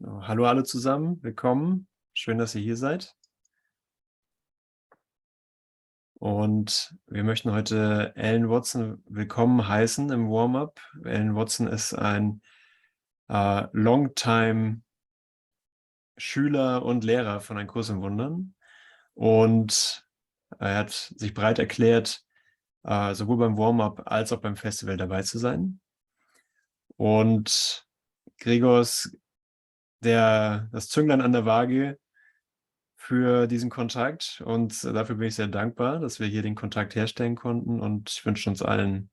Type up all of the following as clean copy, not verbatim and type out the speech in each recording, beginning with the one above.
Hallo alle zusammen, willkommen. Schön, dass ihr hier seid. Und wir möchten heute Ellen Watson willkommen heißen im Warm-up. Ellen Watson ist ein Longtime Schüler und Lehrer von Ein Kurs in Wundern. Und er hat sich bereit erklärt, sowohl beim Warm-up als auch beim Festival dabei zu sein. Und Gregor ist das Zünglein an der Waage für diesen Kontakt, und dafür bin ich sehr dankbar, dass wir hier den Kontakt herstellen konnten, und ich wünsche uns allen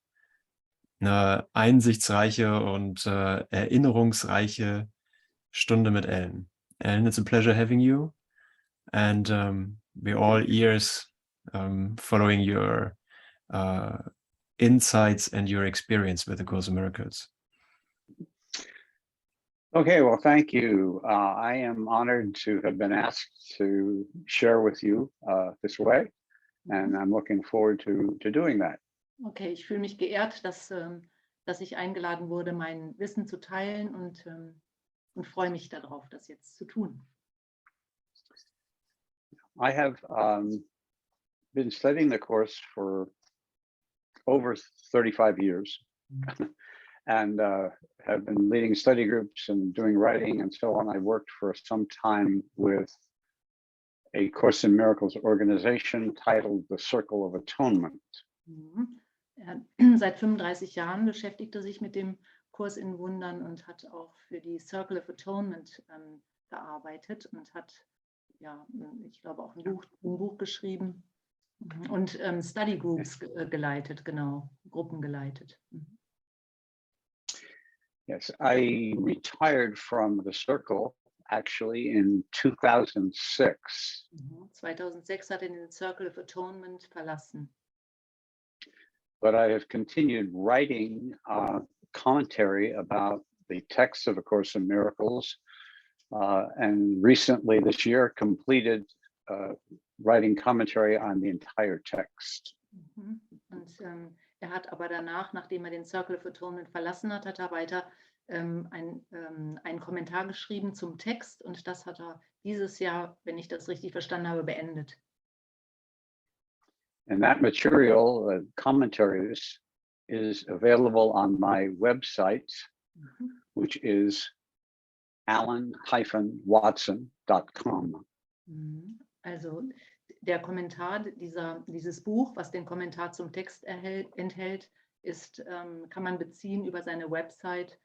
eine einsichtsreiche und erinnerungsreiche Stunde mit Ellen. Ellen, it's a pleasure having you, and we're all ears, following your insights and your experience with the Course in Miracles. Okay, well, thank you. I am honored to have been asked to share with you this way, and I'm looking forward to doing that. Okay, ich fühle mich geehrt, dass ich eingeladen wurde, mein Wissen zu teilen, und freue mich darauf, das jetzt zu tun. I have been studying the course for over 35 years. And have been leading study groups and doing writing and so on. I worked for some time with a Course in Miracles organization titled the Circle of Atonement. Seit 35 Jahren beschäftigt er sich mit dem Kurs in Wundern und hat auch für die Circle of Atonement gearbeitet und hat, ja, ich glaube auch ein Buch geschrieben und Study Groups geleitet, genau, Gruppen geleitet. Yes, I retired from the circle actually in 2006. 2006 hat er den Circle of Atonement verlassen. But I have continued writing commentary about the text of A Course in Miracles, and recently this year completed writing commentary on the entire text. Und er hat aber danach, nachdem er den Circle of Atonement verlassen hat, hat er weiter einen Kommentar geschrieben zum Text, und das hat er dieses Jahr, wenn ich das richtig verstanden habe, beendet. And that material, commentaries, is available on my website, which is alan-watson.com. Also der Kommentar, dieses Buch, was den Kommentar zum Text enthält, kann man beziehen über seine Website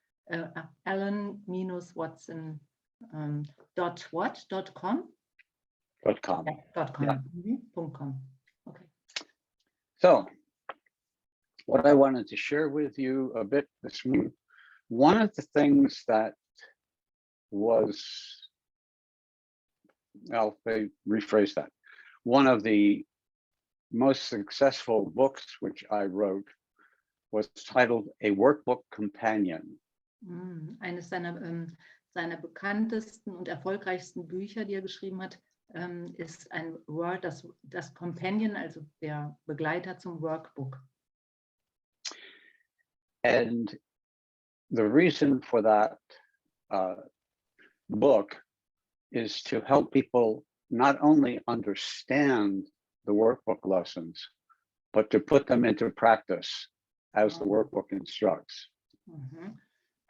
alan-watson.com. .com. Ja, Yeah. .com. Okay. So, what I wanted to share with you a bit this week, one of the things that was, I'll rephrase that. One of the most successful books which I wrote was titled A Workbook Companion. Eines seiner bekanntesten und erfolgreichsten Bücher, die er geschrieben hat, ist das Companion, also der Begleiter zum Workbook. And the reason for that book is to help people not only understand the workbook lessons, but to put them into practice as the workbook instructs.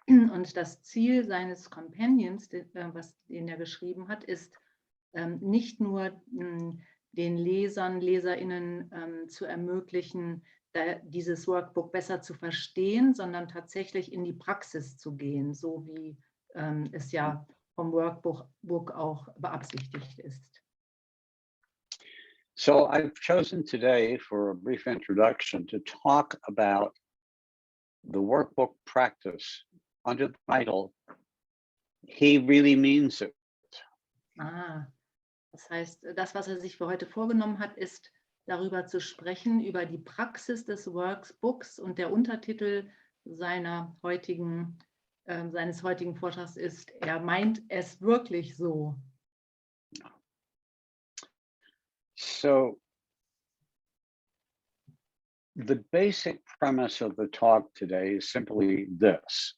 Und das Ziel seines Companions, den er geschrieben hat, ist nicht nur den Leserinnen zu ermöglichen, dieses Workbook besser zu verstehen, sondern tatsächlich in die Praxis zu gehen, so wie es ja vom Workbook auch beabsichtigt ist. So I've chosen today for a brief introduction to talk about the workbook practice under the title, He Really Means It. Das heißt, das, was er sich für heute vorgenommen hat, ist, darüber zu sprechen, über die Praxis des Workbooks, und der Untertitel seines heutigen Vortrags ist, er meint es wirklich so. So the basic premise of the talk today is simply this.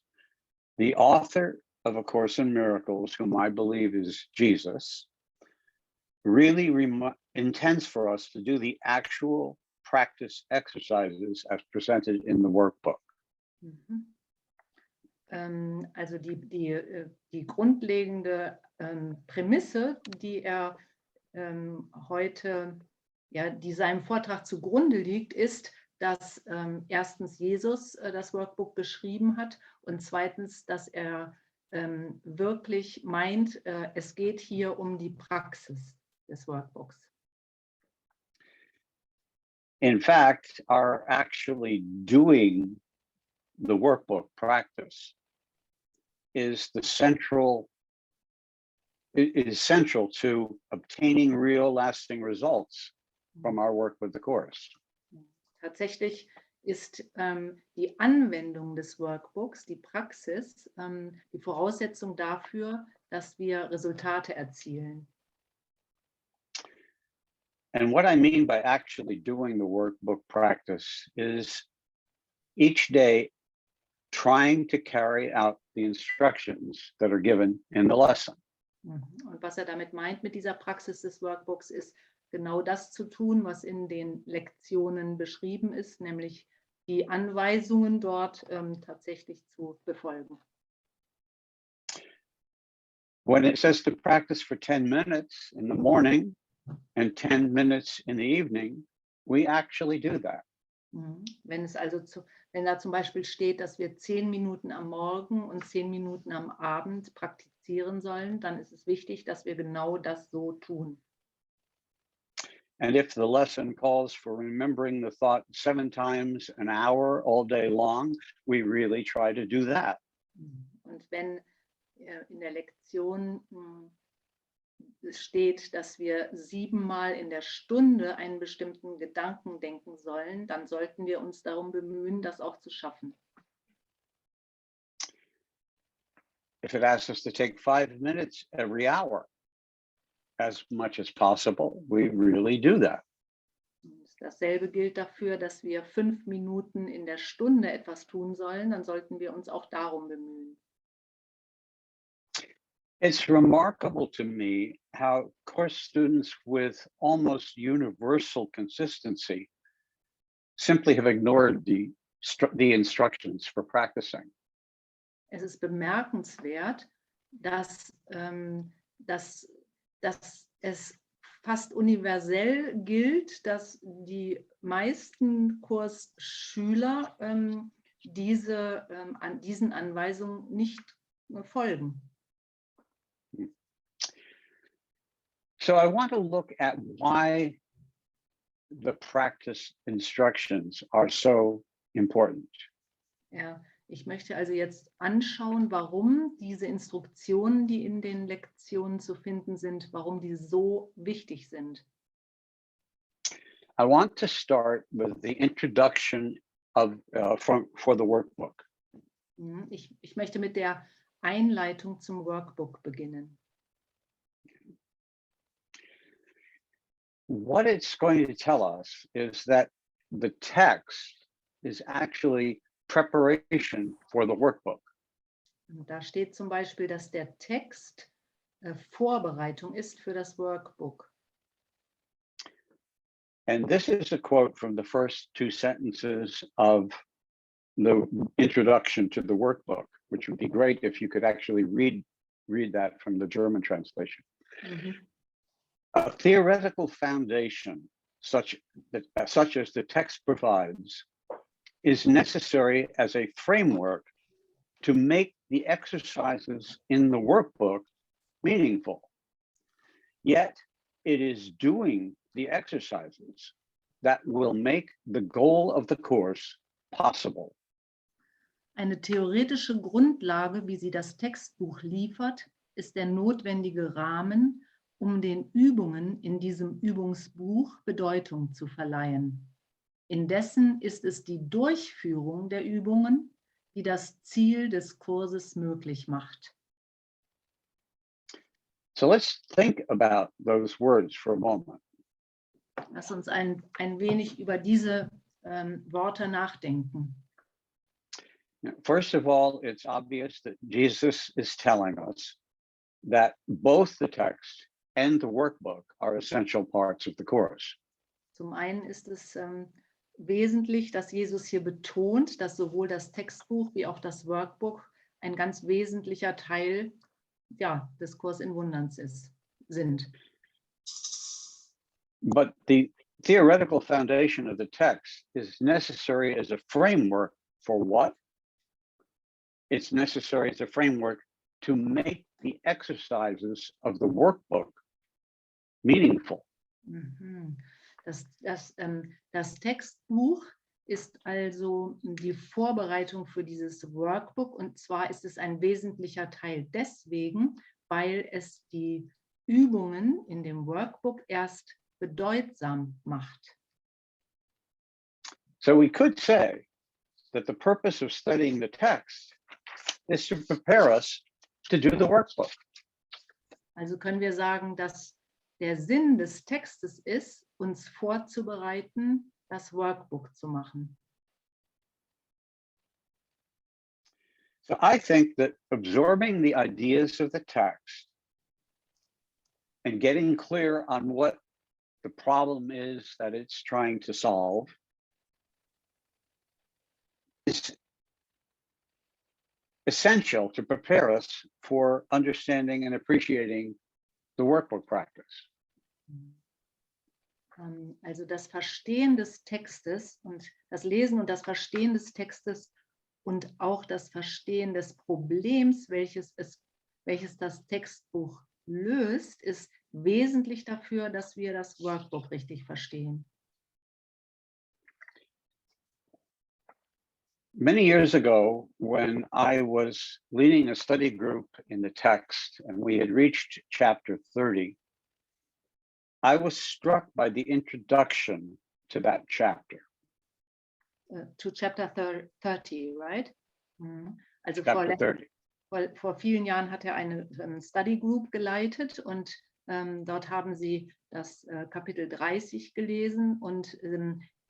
The author of A Course in Miracles, whom I believe is Jesus, really intends for us to do the actual practice exercises as presented in the workbook. Mhm. Also die grundlegende Prämisse, die er heute, ja, die seinem Vortrag zugrunde liegt, ist, dass erstens Jesus das Workbook geschrieben hat und zweitens, dass er wirklich meint, es geht hier um die Praxis des Workbooks. In fact, our actually doing the workbook practice is central to obtaining real lasting results from our work with the Course. Tatsächlich ist die Anwendung des Workbooks, die Praxis, die Voraussetzung dafür, dass wir Resultate erzielen. And what I mean by actually doing the workbook practice is each day trying to carry out the instructions that are given in the lesson. Und was er damit meint mit dieser Praxis des Workbooks ist, genau das zu tun, was in den Lektionen beschrieben ist, nämlich die Anweisungen dort tatsächlich zu befolgen. When it says to practice for 10 minutes in the morning and 10 minutes in the evening, we actually do that. Wenn da zum Beispiel steht, dass wir 10 Minuten am Morgen und 10 Minuten am Abend praktizieren sollen, dann ist es wichtig, dass wir genau das so tun. And if the lesson calls for remembering the thought 7 times an hour all day long, we really try to do that. Und wenn in der Lektion steht, dass wir 7-mal in der Stunde einen bestimmten Gedanken denken sollen, dann sollten wir uns darum bemühen, das auch zu schaffen. If it asks us to take 5 minutes every hour, as much as possible, we really do that. Dasselbe gilt dafür, dass wir 5 Minuten in der Stunde etwas tun sollen, dann sollten wir uns auch darum bemühen. It's remarkable to me how course students with almost universal consistency simply have ignored the instructions for practicing. Es ist bemerkenswert, dass es fast universell gilt, dass die meisten Kursschüler diesen Anweisungen nicht folgen. So I want to look at why the practice instructions are so important. Ja, ich möchte also jetzt anschauen, warum diese Instruktionen, die in den Lektionen zu finden sind, warum die so wichtig sind. I want to start with the introduction for the workbook. Ich möchte mit der Einleitung zum Workbook beginnen. What it's going to tell us is that the text is actually preparation for the workbook. Und da steht zum Beispiel, dass der Text Vorbereitung ist für das Workbook. And this is a quote from the first 2 sentences of the introduction to the workbook, which would be great if you could actually read that from the German translation. A theoretical foundation, such as the text provides, is necessary as a framework to make the exercises in the workbook meaningful. Yet, it is doing the exercises that will make the goal of the course possible. Eine theoretische Grundlage, wie sie das Textbuch liefert, ist der notwendige Rahmen, um den Übungen in diesem Übungsbuch Bedeutung zu verleihen. Indessen ist es die Durchführung der Übungen, die das Ziel des Kurses möglich macht. So let's think about those words for a moment. Lass uns ein wenig über diese Worte nachdenken. First of all, it's obvious that Jesus is telling us that both the text and the workbook are essential parts of the course. Zum einen ist es wesentlich, dass Jesus hier betont, dass sowohl das Textbuch wie auch das Workbook ein ganz wesentlicher Teil des Kurs in Wundern sind. But the theoretical foundation of the text is necessary as a framework for what? It's necessary as a framework to make the exercises of the workbook meaningful. Mhm. Das Textbuch ist also die Vorbereitung für dieses Workbook, und zwar ist es ein wesentlicher Teil deswegen, weil es die Übungen in dem Workbook erst bedeutsam macht. So we could say that the purpose of studying the text is to prepare us to do the workbook. Also können wir sagen, dass der Sinn des Textes ist, uns vorzubereiten, das Workbook zu machen. So I think that absorbing the ideas of the text and getting clear on what the problem is that it's trying to solve is essential to prepare us for understanding and appreciating the workbook practice. Also das Verstehen des Textes und das Lesen und das Verstehen des Textes und auch das Verstehen des Problems, welches das Textbuch löst, ist wesentlich dafür, dass wir das Workbook richtig verstehen. Many years ago, when I was leading a study group in the text and we had reached chapter 30, I was struck by the introduction to that chapter. To chapter 30, right? Also Chapter 30. vor vielen Jahren hat er eine Study Group geleitet und dort haben sie das Kapitel 30 gelesen und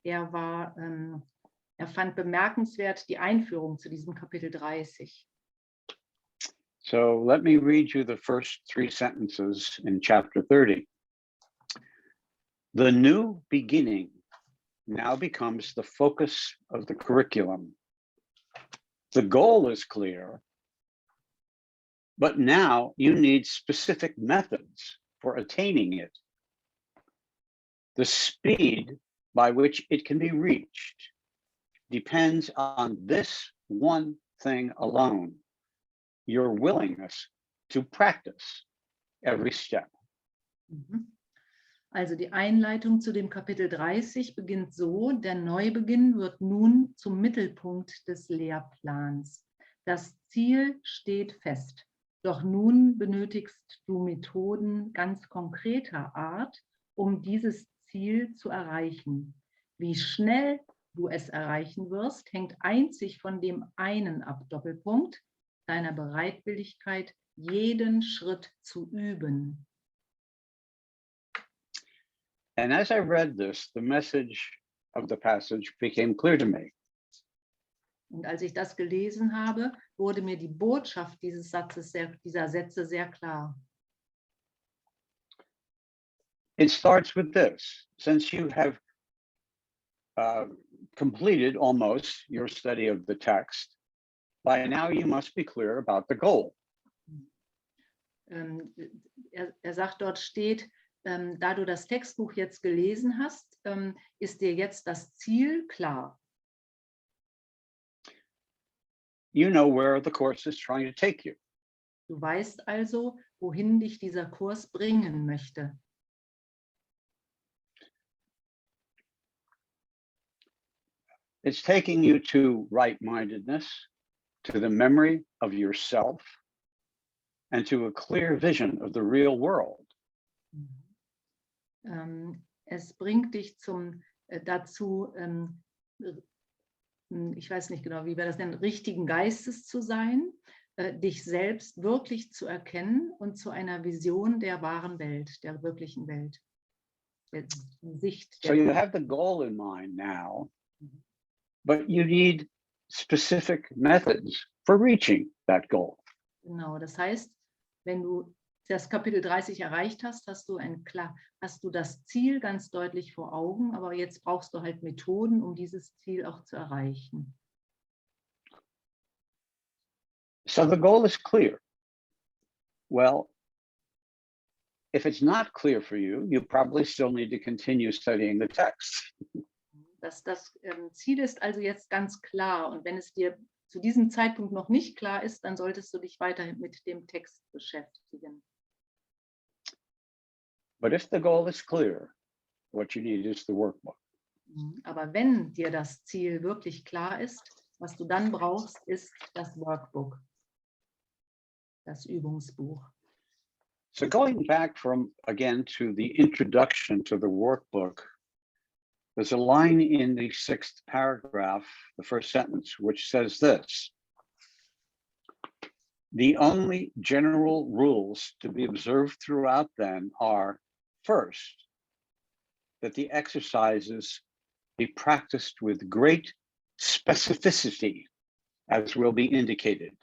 er fand bemerkenswert die Einführung zu diesem Kapitel 30. So let me read you the first 3 sentences in chapter 30. The new beginning now becomes the focus of the curriculum. The goal is clear, but now you need specific methods for attaining it. The speed by which it can be reached depends on this one thing alone: your willingness to practice every step. Also die Einleitung zu dem Kapitel 30 beginnt so: Der Neubeginn wird nun zum Mittelpunkt des Lehrplans. Das Ziel steht fest, doch nun benötigst du Methoden ganz konkreter Art, um dieses Ziel zu erreichen. Wie schnell du es erreichen wirst, hängt einzig von dem einen ab, Doppelpunkt, deiner Bereitwilligkeit, jeden Schritt zu üben. And as I read this, the message of the passage became clear to me. Und als ich das gelesen habe, wurde mir die Botschaft dieser Sätze sehr klar. It starts with this: since you have completed almost your study of the text, by now you must be clear about the goal. Er sagt, dort steht, da du das Textbuch jetzt gelesen hast, ist dir jetzt das Ziel klar. You know where the course is trying to take you. Du weißt also, wohin dich dieser Kurs bringen möchte. It's taking you to right-mindedness, to the memory of yourself, and to a clear vision of the real world. Es bringt dich dazu, ich weiß nicht genau, wie wir das nennen, richtigen Geistes zu sein, dich selbst wirklich zu erkennen und zu einer Vision der wahren Welt, der wirklichen Welt. Der Sicht der So you have the goal in mind now, but you need specific methods for reaching that goal. Genau, das heißt, wenn du das Kapitel 30 erreicht hast, hast du das Ziel ganz deutlich vor Augen, aber jetzt brauchst du halt Methoden, um dieses Ziel auch zu erreichen. So the goal is clear. Well, if it's not clear for you, you probably still need to continue studying the text. Das Ziel ist also jetzt ganz klar, und wenn es dir zu diesem Zeitpunkt noch nicht klar ist, dann solltest du dich weiterhin mit dem Text beschäftigen. But if the goal is clear, what you need is the workbook. Aber wenn dir das Ziel wirklich klar ist, was du dann brauchst, ist das Workbook, das Übungsbuch. So going back again to the introduction to the workbook, there's a line in the 6th paragraph, the first sentence, which says this: the only general rules to be observed throughout then are, first, that the exercises be practiced with great specificity, as will be indicated.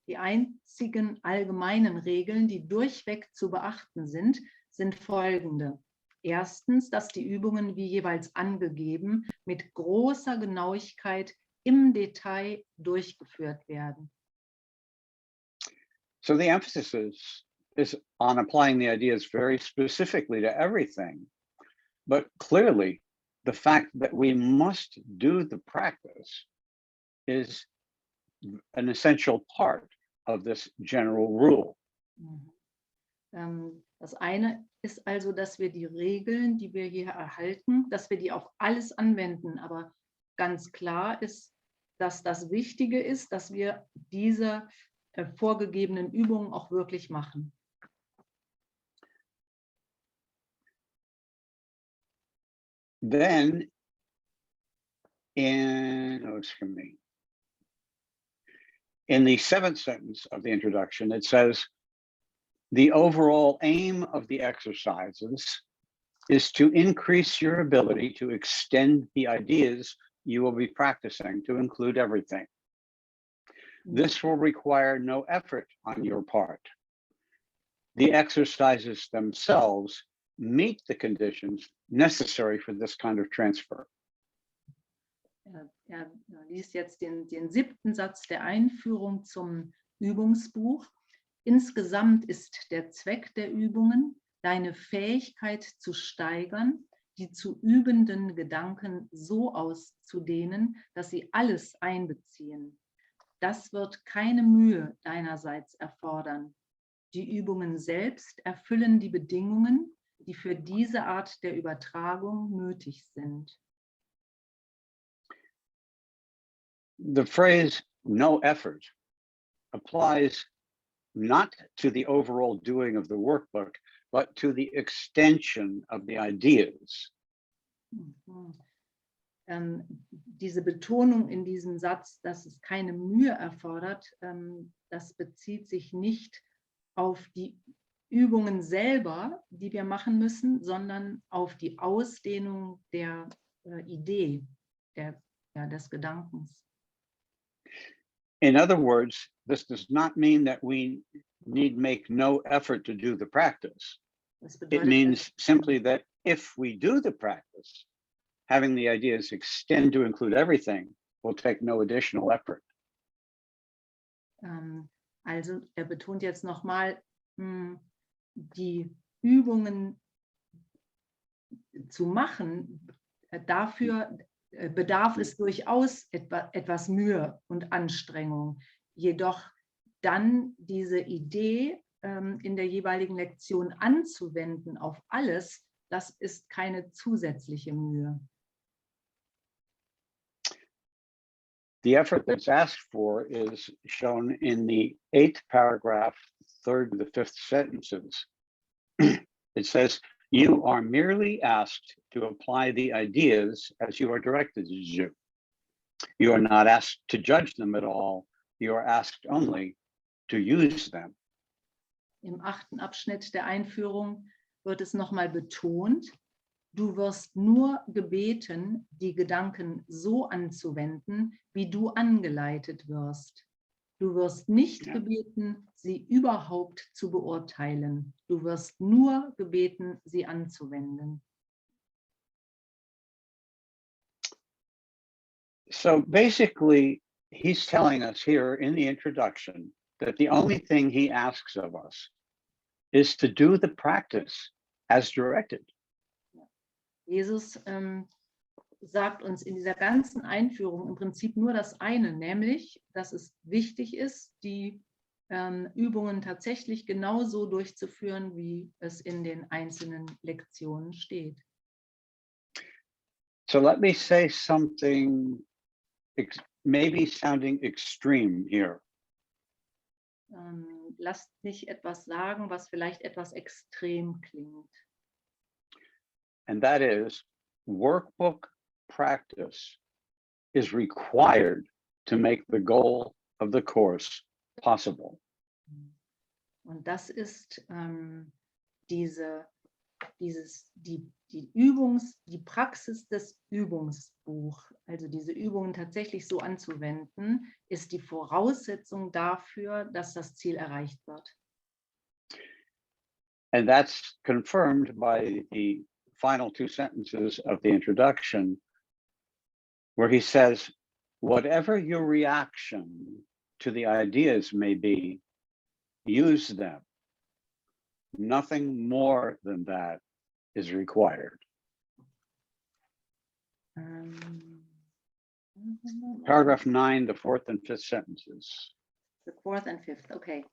Die einzigen allgemeinen Regeln, die durchweg zu beachten sind, sind folgende. Erstens, dass die Übungen wie jeweils angegeben mit großer Genauigkeit im Detail durchgeführt werden. So the emphasis is on applying the ideas very specifically to everything, but clearly the fact that we must do the practice is an essential part of this general rule. Das eine ist also, dass wir die Regeln, die wir hier erhalten, dass wir die auf alles anwenden. Aber ganz klar ist, dass das Wichtige ist, dass wir diese vorgegebenen Übungen auch wirklich machen. Then in the 7th sentence of the introduction, it says, the overall aim of the exercises is to increase your ability to extend the ideas you will be practicing to include everything. This will require no effort on your part. The exercises themselves meet the conditions necessary for this kind of transfer. Er liest jetzt den 7. Satz der Einführung zum Übungsbuch. Insgesamt ist der Zweck der Übungen, deine Fähigkeit zu steigern, die zu übenden Gedanken so auszudehnen, dass sie alles einbeziehen. Das wird keine Mühe deinerseits erfordern. Die Übungen selbst erfüllen die Bedingungen, die für diese Art der Übertragung nötig sind. The phrase no effort applies not to the overall doing of the workbook, but to the extension of the ideas. Diese Betonung in diesem Satz, dass es keine Mühe erfordert, das bezieht sich nicht auf die Übungen selber, die wir machen müssen, sondern auf die Ausdehnung der Idee, des Gedankens. In other words, this does not mean that we need make no effort to do the practice. It means simply that if we do the practice, having the ideas extend to include everything will take no additional effort. Also betont jetzt nochmal, die Übungen zu machen, dafür bedarf es durchaus etwas Mühe und Anstrengung. Jedoch dann diese Idee in der jeweiligen Lektion anzuwenden auf alles, das ist keine zusätzliche Mühe. The effort that's asked for is shown in the 8th paragraph, 3rd to the 5th sentences. It says, you are merely asked to apply the ideas as you are directed to do. You are not asked to judge them at all. You are asked only to use them. Im 8. Abschnitt der Einführung wird es nochmal betont, Du wirst nur gebeten, die Gedanken so anzuwenden, wie du angeleitet wirst. Du wirst nicht gebeten, sie überhaupt zu beurteilen. Du wirst nur gebeten, sie anzuwenden. So basically, he's telling us here in the introduction that the only thing he asks of us is to do the practice as directed. Jesus sagt uns in dieser ganzen Einführung im Prinzip nur das eine, nämlich, dass es wichtig ist, die Übungen tatsächlich genauso durchzuführen, wie es in den einzelnen Lektionen steht. So let me say something maybe sounding extreme here. Lasst mich etwas sagen, was vielleicht etwas extrem klingt. And that is, workbook practice is required to make the goal of the course possible. Und das ist die Praxis des Übungsbuch, also diese Übungen tatsächlich so anzuwenden, ist die Voraussetzung dafür, dass das Ziel erreicht wird. And that's confirmed by the final two sentences of the introduction, where he says, whatever your reaction to the ideas may be, use them. Nothing more than that is required. Paragraph 9, the fourth and fifth sentences. The fourth and fifth, okay.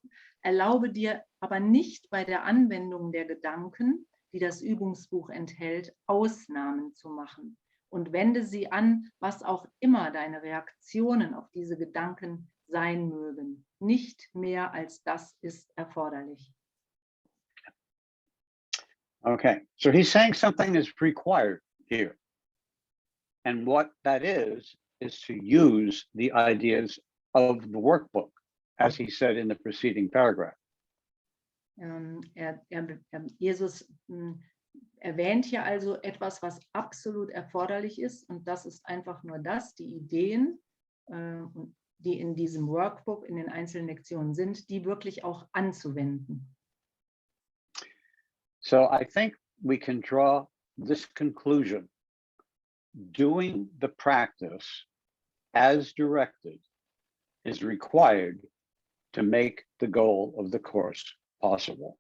Erlaube dir aber nicht bei der Anwendung der Gedanken, die das Übungsbuch enthält, Ausnahmen zu machen. Und wende sie an, was auch immer deine Reaktionen auf diese Gedanken sein mögen. Nicht mehr als das ist erforderlich. Okay, so he's saying something is required here. And what that is to use the ideas of the workbook, as he said in the preceding paragraph. Jesus erwähnt hier also etwas, was absolut erforderlich ist, und das ist einfach nur das, die Ideen, die in diesem Workbook, in den einzelnen Lektionen sind, die wirklich auch anzuwenden. So I think we can draw this conclusion. Doing the practice as directed is required to make the goal of the course possible.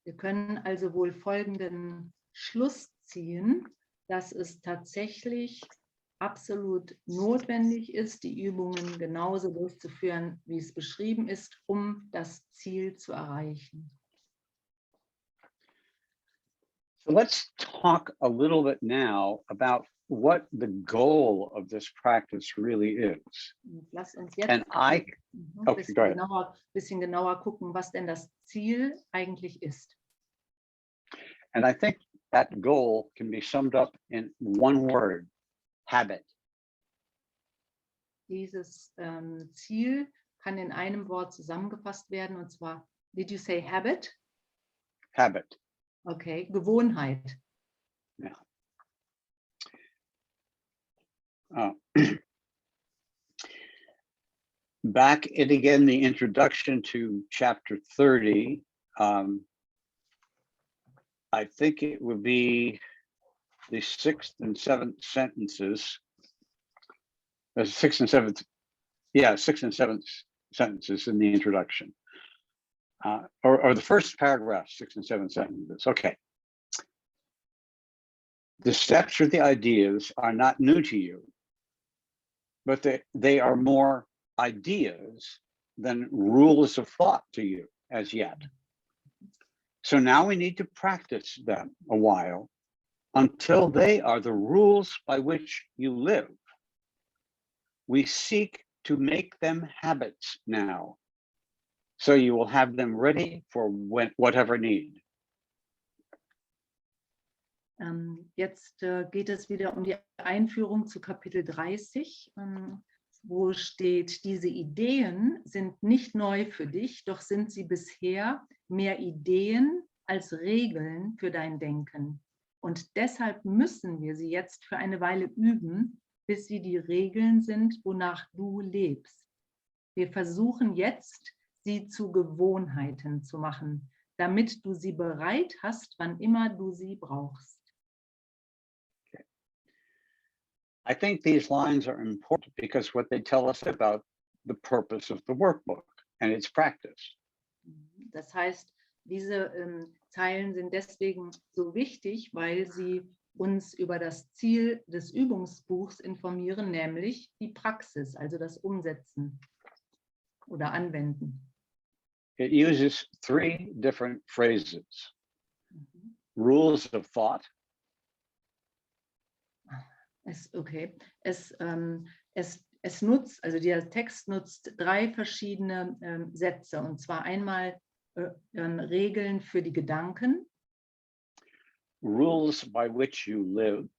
Wir können also wohl folgenden Schluss ziehen, dass es tatsächlich absolut notwendig ist, die Übungen genauso durchzuführen, wie es beschrieben ist, um das Ziel zu erreichen. So let's talk a little bit now about what the goal of this practice really is. Lass uns jetzt ein bisschen genauer gucken, was denn das Ziel eigentlich ist. And I think that goal can be summed up in one word: habit. Dieses Ziel kann in einem Wort zusammengefasst werden, und zwar, did you say habit? Habit. Okay, Gewohnheit. Yeah. Back in again the introduction to chapter 30, I think it would be the sixth and seventh sentences. Sixth and seventh sentences in the introduction. Or the first paragraph, 6 and 7 sentences. Okay. The steps or the ideas are not new to you, but they are more ideas than rules of thought to you as yet. So now we need to practice them a while until they are the rules by which you live. We seek to make them habits now, so you will have them ready for whatever need. Jetzt geht es wieder um die Einführung zu Kapitel 30, wo steht, diese Ideen sind nicht neu für dich, doch sind sie bisher mehr Ideen als Regeln für dein Denken. Und deshalb müssen wir sie jetzt für eine Weile üben, bis sie die Regeln sind, wonach du lebst. Wir versuchen jetzt, sie zu Gewohnheiten zu machen, damit du sie bereit hast, wann immer du sie brauchst. I think these lines are important because what they tell us about the purpose of the workbook and its practice. Das heißt, diese Zeilen sind deswegen so wichtig, weil sie uns über das Ziel des Übungsbuchs informieren, nämlich die Praxis, also das Umsetzen oder Anwenden. It uses three different phrases: rules of thought, Es nutzt, also der Text nutzt drei verschiedene Sätze, und zwar einmal Regeln für die Gedanken, rules by which you live,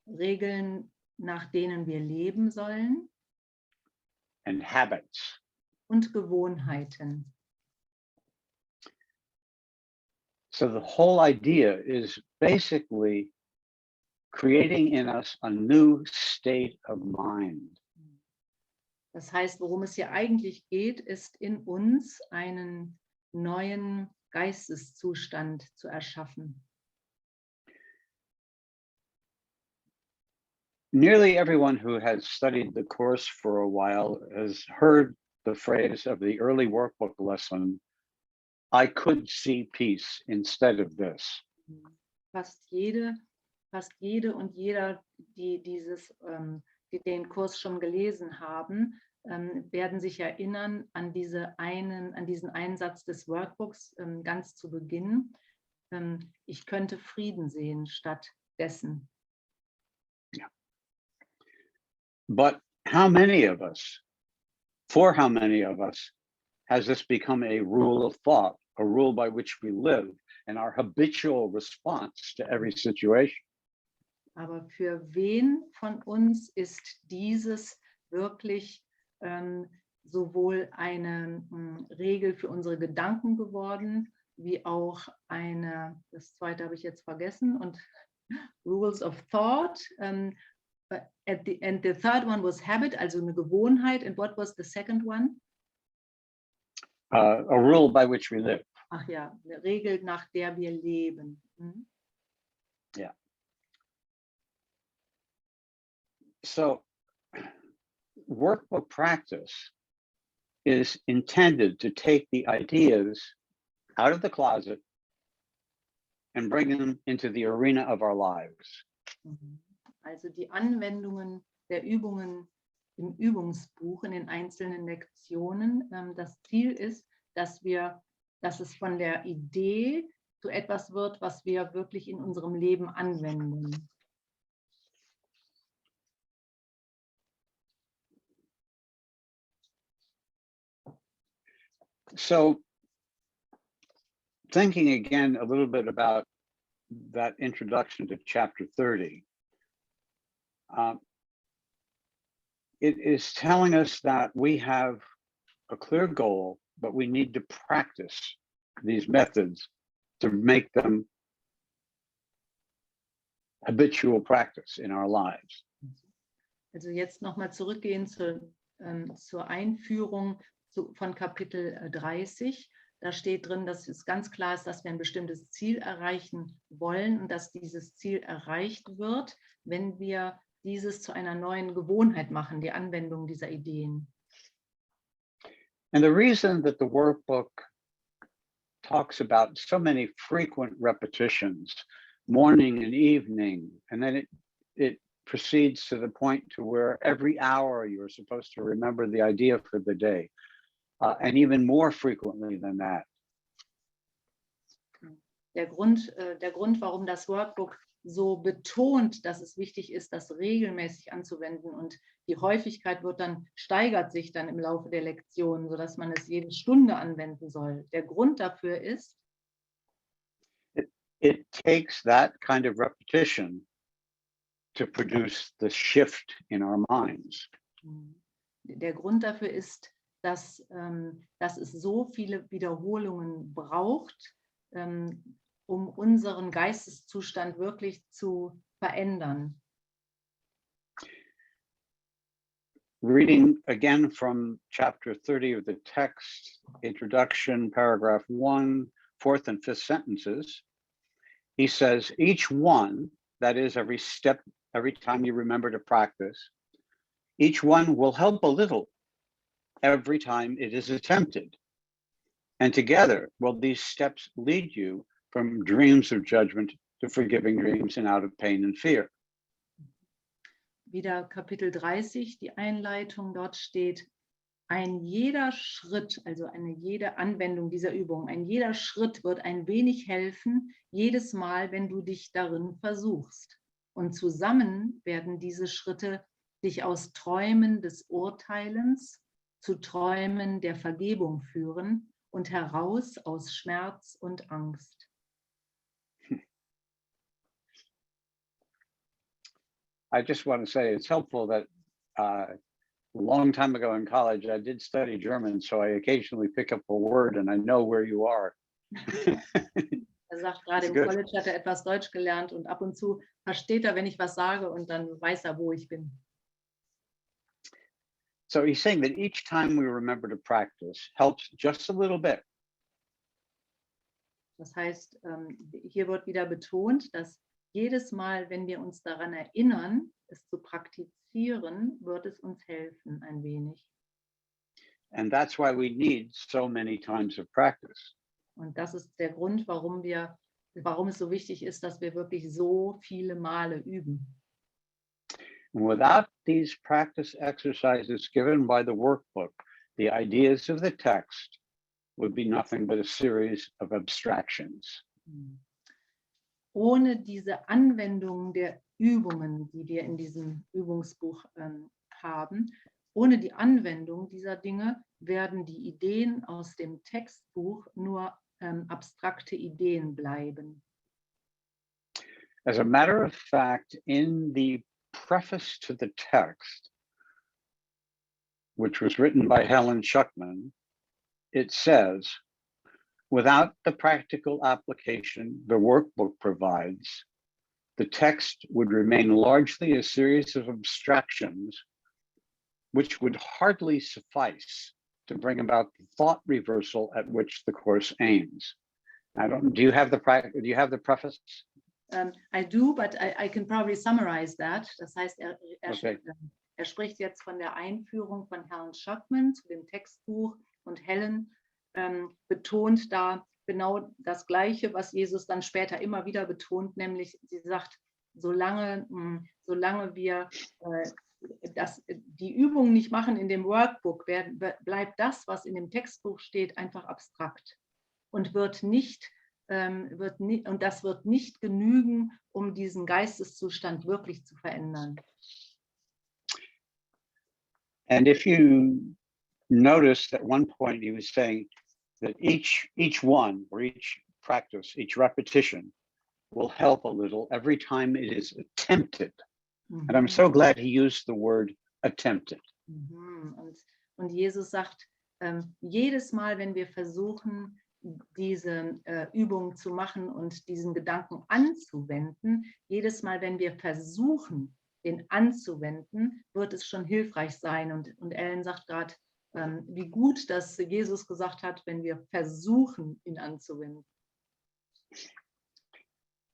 Regeln, nach denen wir leben sollen, and habits. und Gewohnheiten. So the whole idea is basically creating in us a new state of mind. Das heißt, worum es hier eigentlich geht, ist in uns einen neuen Geisteszustand zu erschaffen. Nearly everyone who has studied the course for a while has heard the phrase of the early workbook lesson, I could see peace instead of this. Fast jede und jeder, die den Kurs schon gelesen haben, werden sich erinnern an diesen einen Satz des Workbooks ganz zu Beginn. Ich könnte Frieden sehen stattdessen. But for how many of us has this become a rule of thought, a rule by which we live, and our habitual response to every situation? Aber für wen von uns ist dieses wirklich sowohl eine Regel für unsere Gedanken geworden, wie auch das zweite habe ich jetzt vergessen, und Rules of Thought. And the third one was habit, also eine Gewohnheit. And what was the second one? A rule by which we live. Ach ja, eine Regel, nach der wir leben. Yeah. So workbook practice is intended to take the ideas out of the closet and bring them into the arena of our lives. Also die Anwendungen der Übungen im Übungsbuch, in den einzelnen Lektionen. Das Ziel ist, dass es von der Idee zu etwas wird, was wir wirklich in unserem Leben anwenden. So thinking again a little bit about that introduction to chapter 30, it is telling us that we have a clear goal, but we need to practice these methods to make them habitual practice in our lives. Also jetzt nochmal zurückgehen zur Einführung von Kapitel 30. Da steht drin, dass es ganz klar ist, dass wir ein bestimmtes Ziel erreichen wollen und dass dieses Ziel erreicht wird, wenn wir dieses zu einer neuen Gewohnheit machen, die Anwendung dieser Ideen. And the reason that the workbook talks about so many frequent repetitions, morning and evening, and then it proceeds to the point to where every hour you're supposed to remember the idea for the day, and even more frequently than that. Der Grund, warum das Workbook so betont, dass es wichtig ist, das regelmäßig anzuwenden, und die Häufigkeit steigert sich dann im Laufe der Lektion, sodass man es jede Stunde anwenden soll. Der Grund dafür ist, it takes that kind of repetition to produce the shift in our minds. Der Grund dafür ist, dass es so viele Wiederholungen braucht, um unseren Geisteszustand wirklich zu verändern. Reading again from chapter 30 of the text, introduction, paragraph 1, 4th and 5th sentences, he says, each one, that is every step, every time you remember to practice, each one will help a little every time it is attempted. And together will these steps lead you from dreams of judgment to forgiving dreams and out of pain and fear. Wieder Kapitel 30, die Einleitung, dort steht, ein jeder Schritt, also eine jede Anwendung dieser Übung, ein jeder Schritt wird ein wenig helfen, jedes Mal, wenn du dich darin versuchst. Und zusammen werden diese Schritte dich aus Träumen des Urteilens zu Träumen der Vergebung führen und heraus aus Schmerz und Angst. I just want to say it's helpful that a long time ago in college, I did study German, so I occasionally pick up a word and I know where you are. Sagt, gerade im College hat er etwas Deutsch gelernt und ab und zu versteht er, wenn ich was sage und dann weiß er, wo ich bin. So he's saying that each time we remember to practice helps just a little bit. Das heißt, hier wird wieder betont, dass jedes Mal, wenn wir uns daran erinnern, es zu praktizieren, wird es uns helfen ein wenig. And that's why we need so many times of practice. Und das ist der Grund, warum es so wichtig ist, dass wir wirklich so viele Male üben. Without these practice exercises given by the workbook, the ideas of the text would be nothing but a series of abstractions. Ohne diese Anwendung der Übungen, die wir in diesem Übungsbuch haben, ohne die Anwendung dieser Dinge werden die Ideen aus dem Textbuch nur abstrakte Ideen bleiben. As a matter of fact, in the preface to the text, which was written by Helen Schuckman, it says, without the practical application the workbook provides, the text would remain largely a series of abstractions, which would hardly suffice to bring about the thought reversal at which the course aims. Do you have the preface? I do, but I can probably summarize that. Das heißt, Okay. Er spricht jetzt von der Einführung von Herrn Schuckman zu dem Textbuch und Helen betont da genau das Gleiche, was Jesus dann später immer wieder betont, nämlich sie sagt, solange wir die Übungen nicht machen in dem Workbook, bleibt das, was in dem Textbuch steht, einfach abstrakt und das wird nicht genügen, um diesen Geisteszustand wirklich zu verändern. And if you notice at one point he was saying that each one or each practice, each repetition will help a little every time it is attempted. And I'm so glad he used the word attempted. Und Jesus sagt, jedes Mal, wenn wir versuchen, diese Übung zu machen und diesen Gedanken anzuwenden, jedes Mal, wenn wir versuchen, den anzuwenden, wird es schon hilfreich sein. Und Ellen sagt gerade, wie gut, dass Jesus gesagt hat, wenn wir versuchen, ihn anzuwenden.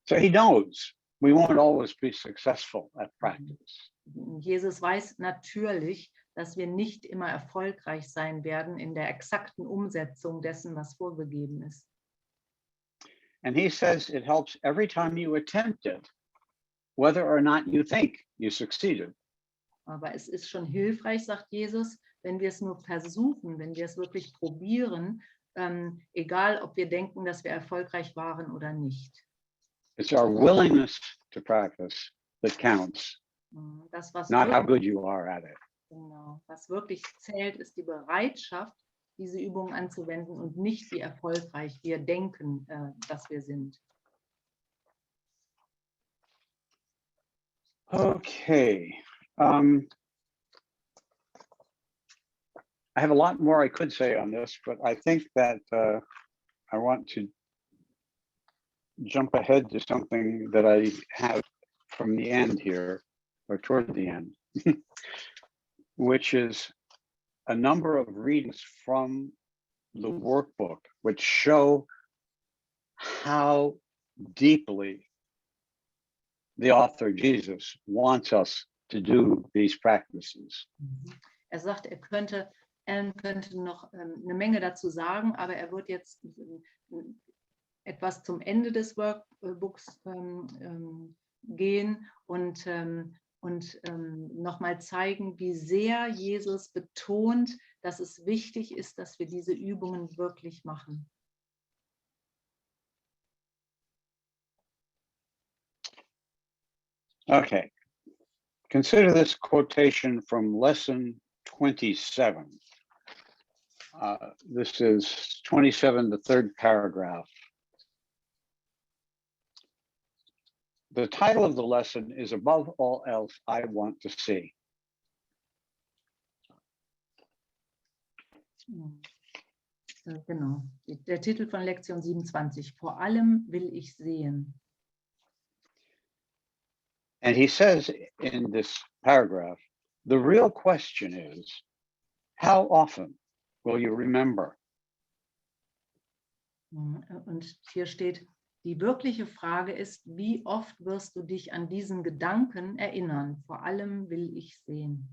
So he knows we won't always be successful at practice. Jesus weiß natürlich, dass wir nicht immer erfolgreich sein werden in der exakten Umsetzung dessen, was vorgegeben ist. And he says it helps every time you attempt it, whether or not you think you succeeded. Aber es ist schon hilfreich, sagt Jesus, wenn wir es nur versuchen, wenn wir es wirklich probieren, egal ob wir denken, dass wir erfolgreich waren oder nicht. It's our willingness to practice that counts, Das, was not how wirklich, good you are at it. genau, was wirklich zählt, ist die Bereitschaft, diese Übung anzuwenden und nicht wie erfolgreich wir denken, dass wir sind. Okay. I have a lot more I could say on this, but I think that I want to jump ahead to something that I have from the end here, or toward the end, which is a number of readings from the workbook, which show how deeply the author Jesus wants us to do these practices. Sagt, er könnte noch eine Menge dazu sagen, aber er wird jetzt etwas zum Ende des Workbooks gehen und nochmal zeigen, wie sehr Jesus betont, dass es wichtig ist, dass wir diese Übungen wirklich machen. Okay. Consider this quotation from lesson 27. This is 27, the third paragraph. The title of the lesson is Above All Else I Want to See. Genau. Der Titel von Lektion 27. Vor allem will ich sehen. And he says in this paragraph, the real question is, how often will you remember? Und hier steht, die wirkliche Frage ist, wie oft wirst du dich an diesen Gedanken erinnern? Vor allem will ich sehen.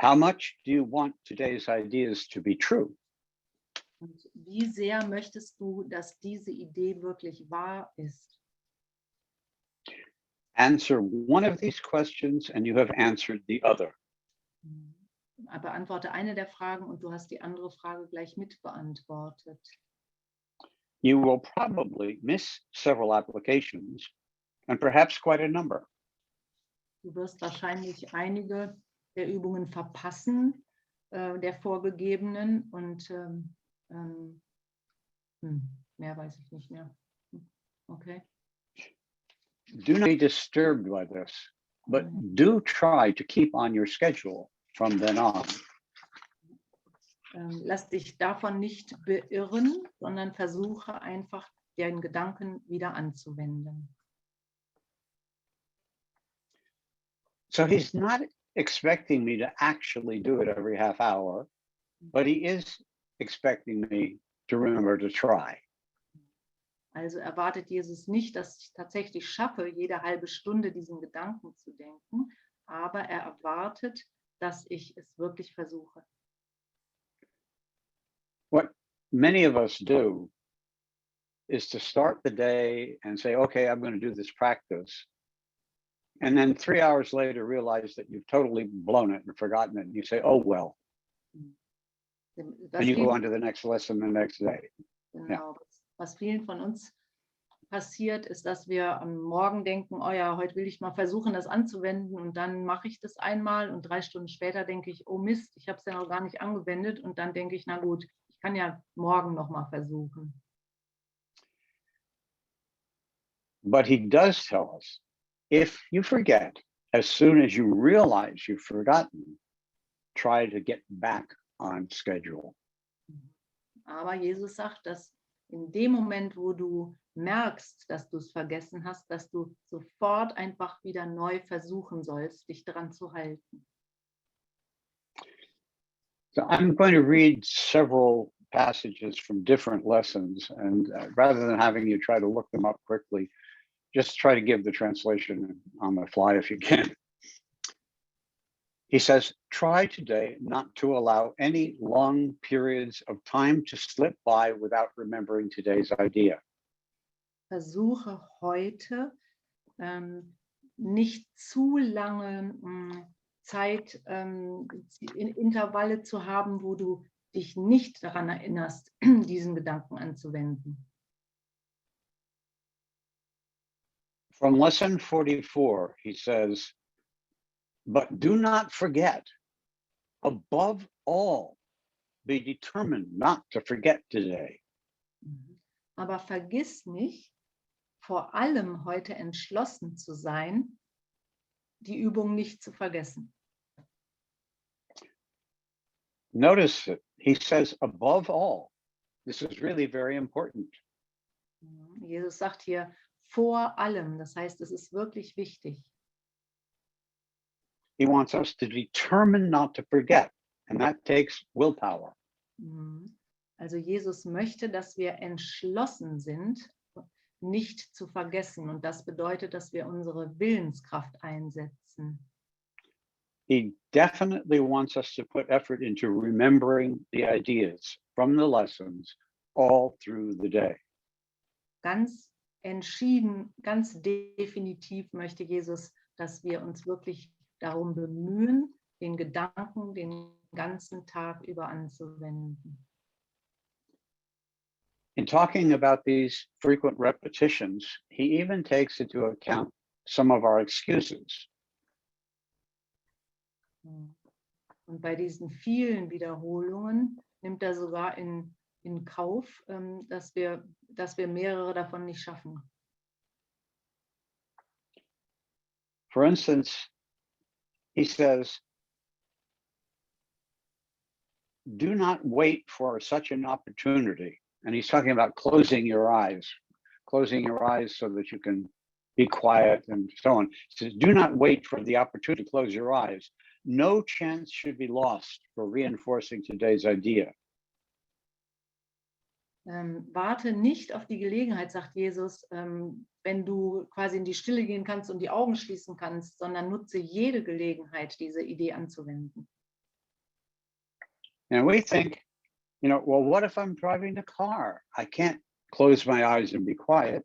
How much do you want today's ideas to be true? Und wie sehr möchtest du, dass diese Idee wirklich wahr ist? Answer one of these questions and you have answered the other. Beantworte eine der Fragen und du hast die andere Frage gleich mit beantwortet. You will probably miss several applications and perhaps quite a number. Du wirst wahrscheinlich einige der Übungen verpassen, der vorgegebenen, und mehr weiß ich nicht mehr. Okay. Do not be disturbed by this, but do try to keep on your schedule from then on. Lass dich davon nicht beirren, sondern versuche einfach, den Gedanken wieder anzuwenden. So he's not expecting me to actually do it every half hour, but he is expecting me to remember to try. Also erwartet Jesus nicht, dass ich tatsächlich schaffe, jede halbe Stunde diesen Gedanken zu denken, aber er erwartet, dass ich es wirklich versuche. What many of us do is to start the day and say, okay, I'm going to do this practice. And then 3 hours later, realize that you've totally blown it and forgotten it. And you say, oh, well. And you go on to the next lesson the next day. Genau. Ja. Was vielen von uns passiert, ist, dass wir am Morgen denken, oh ja, heute will ich mal versuchen, das anzuwenden, und dann mache ich das einmal und 3 Stunden später denke ich, oh Mist, ich habe es ja noch gar nicht angewendet, und dann denke ich, na gut, ich kann ja morgen noch mal versuchen. But he does tell us, if you forget, as soon as you realize you've forgotten, try to get back on schedule. Aber Jesus sagt, dass in dem Moment, wo du merkst, dass du es vergessen hast, dass du sofort einfach wieder neu versuchen sollst, dich daran zu halten. So I'm going to read several passages from different lessons, and rather than having you try to look them up quickly, just try to give the translation on the fly if you can. He says, try today not to allow any long periods of time to slip by without remembering today's idea. Versuche heute nicht zu lange Zeit, Intervalle zu haben, wo du dich nicht daran erinnerst, diesen Gedanken anzuwenden. From lesson 44, he says, but do not forget, above all, be determined not to forget today. Aber vergiss nicht, vor allem heute entschlossen zu sein, die Übung nicht zu vergessen. Notice that he says above all. This is really very important. Jesus sagt hier vor allem, das heißt, es ist wirklich wichtig. He wants us to determine not to forget, and that takes willpower. Also Jesus möchte, dass wir entschlossen sind, nicht zu vergessen. Und das bedeutet, dass wir unsere Willenskraft einsetzen. He definitely wants us to put effort into remembering the ideas from the lessons all through the day. Ganz entschieden, ganz definitiv möchte Jesus, dass wir uns wirklich darum bemühen, den Gedanken den ganzen Tag über anzuwenden. In talking about these frequent repetitions, he even takes into account some of our excuses. Und bei diesen vielen Wiederholungen nimmt er sogar in Kauf, dass wir mehrere davon nicht schaffen. For instance, he says, do not wait for such an opportunity. And he's talking about closing your eyes so that you can be quiet and so on. He says, do not wait for the opportunity to close your eyes. No chance should be lost for reinforcing today's idea. Warte nicht auf die Gelegenheit, sagt Jesus, wenn du quasi in die Stille gehen kannst und die Augen schließen kannst, sondern nutze jede Gelegenheit, diese Idee anzuwenden. And we think, well, what if I'm driving the car? I can't close my eyes and be quiet.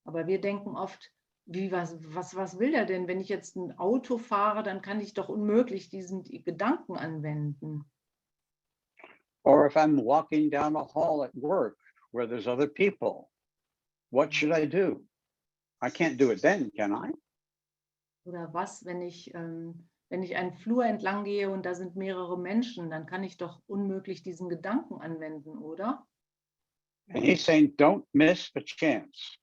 Aber wir denken oft, was will er denn? Wenn ich jetzt ein Auto fahre, dann kann ich doch unmöglich diesen Gedanken anwenden. Or if I'm walking down a hall at work where there's other people, what should I do? I can't do it then, can I? Oder was, wenn ich einen Flur entlang gehe und da sind mehrere Menschen, dann kann ich doch unmöglich diesen Gedanken anwenden, oder? And he's saying, don't miss a chance.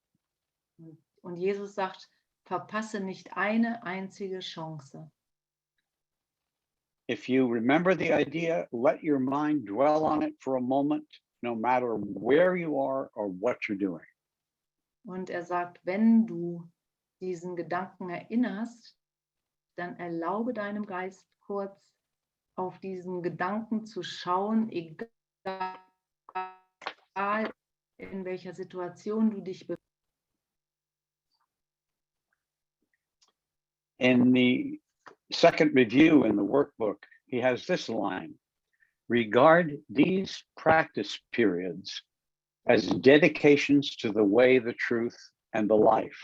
Und Jesus sagt, verpasse nicht eine einzige Chance. If you remember the idea, let your mind dwell on it for a moment, no matter where you are or what you're doing. Und er sagt, wenn du diesen Gedanken erinnerst, dann erlaube deinem Geist kurz auf diesen Gedanken zu schauen, egal in welcher Situation du dich befindest. In the second review in the workbook, he has this line: regard these practice periods as dedications to the way, the truth, and the life.